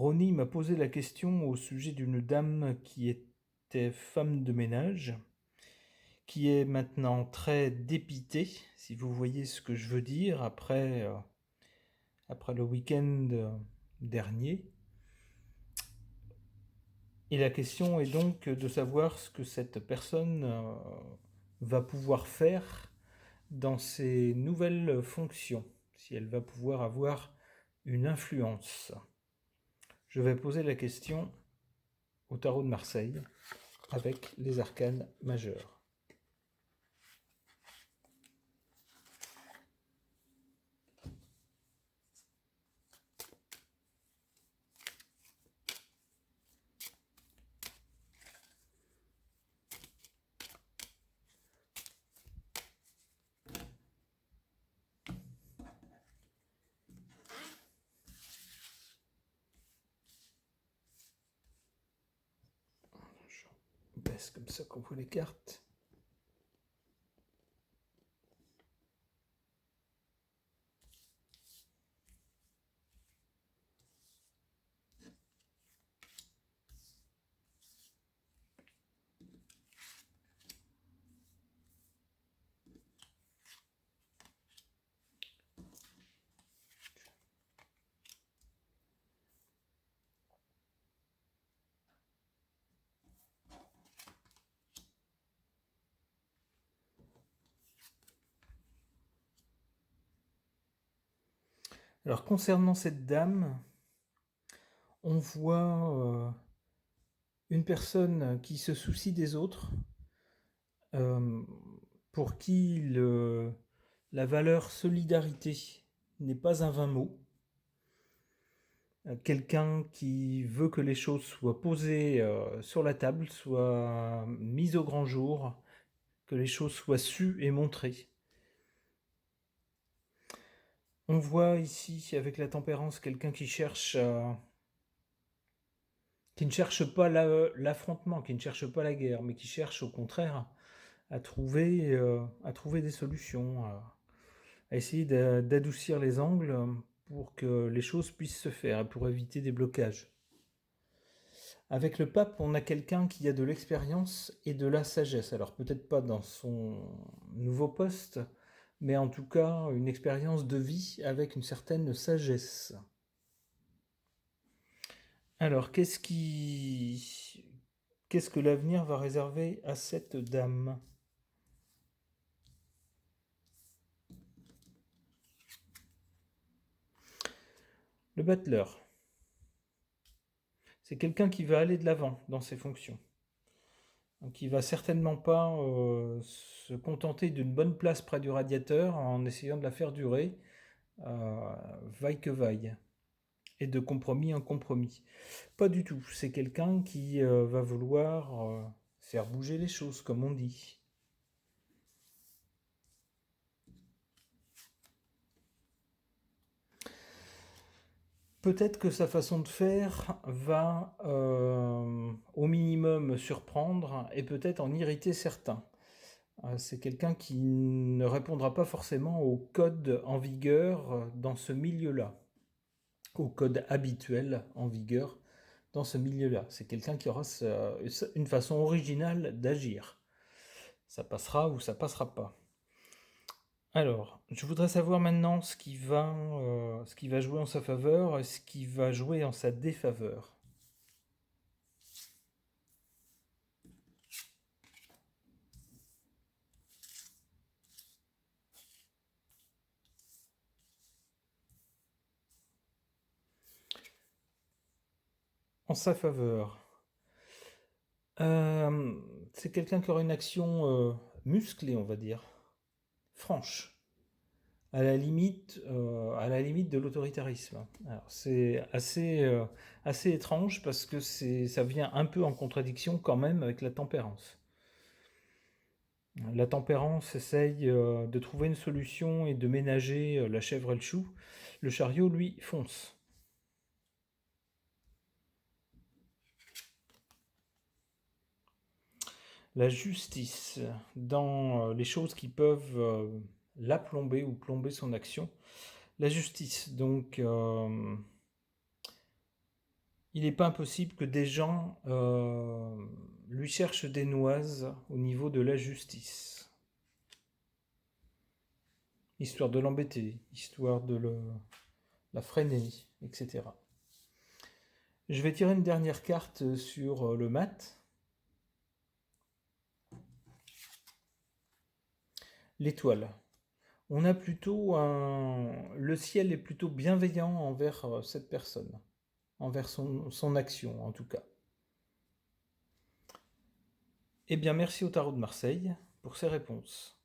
Ronnie m'a posé la question au sujet d'une dame qui était femme de ménage, qui est maintenant très dépitée, si vous voyez ce que je veux dire, après le week-end dernier. Et la question est donc de savoir ce que cette personne va pouvoir faire dans ses nouvelles fonctions, si elle va pouvoir avoir une influence. Je vais poser la question au tarot de Marseille avec les arcanes majeurs. Je baisse comme ça qu'on voit les cartes. Alors concernant cette dame, on voit une personne qui se soucie des autres, euh, pour qui la valeur solidarité n'est pas un vain mot. Quelqu'un qui veut que les choses soient posées sur la table, soient mises au grand jour, que les choses soient sues et montrées. On voit ici, avec la tempérance, quelqu'un qui ne cherche pas l'affrontement, qui ne cherche pas la guerre, mais qui cherche au contraire à trouver des solutions, à essayer d'adoucir les angles pour que les choses puissent se faire, pour éviter des blocages. Avec le pape, on a quelqu'un qui a de l'expérience et de la sagesse. Alors peut-être pas dans son nouveau poste, mais en tout cas une expérience de vie avec une certaine sagesse. Alors qu'est-ce que l'avenir va réserver à cette dame ? Le battleur. C'est quelqu'un qui va aller de l'avant dans ses fonctions. Donc il va certainement pas se contenter d'une bonne place près du radiateur en essayant de la faire durer, vaille que vaille, et de compromis en compromis. Pas du tout. C'est quelqu'un qui va vouloir faire bouger les choses, comme on dit. Peut-être que sa façon de faire va au minimum surprendre et peut-être en irriter certains. C'est quelqu'un qui ne répondra pas forcément au code en vigueur dans ce milieu-là, au code habituel en vigueur dans ce milieu-là. C'est quelqu'un qui aura une façon originale d'agir. Ça passera ou ça passera pas. Alors, je voudrais savoir maintenant ce qui va jouer en sa faveur et ce qui va jouer en sa défaveur. En sa faveur, c'est quelqu'un qui aura une action musclée, on va dire, franche, à la limite de l'autoritarisme. Alors, c'est assez étrange parce que ça vient un peu en contradiction quand même avec la tempérance. La tempérance essaye de trouver une solution et de ménager la chèvre et le chou. Le chariot, lui, fonce. La justice, dans les choses qui peuvent la plomber ou plomber son action. La justice, donc, il n'est pas impossible que des gens lui cherchent des noises au niveau de la justice, histoire de l'embêter, histoire de la freiner, etc. Je vais tirer une dernière carte sur le mat. L'étoile. On a plutôt le ciel est plutôt bienveillant envers cette personne, envers son action en tout cas. Eh bien, merci au Tarot de Marseille pour ces réponses.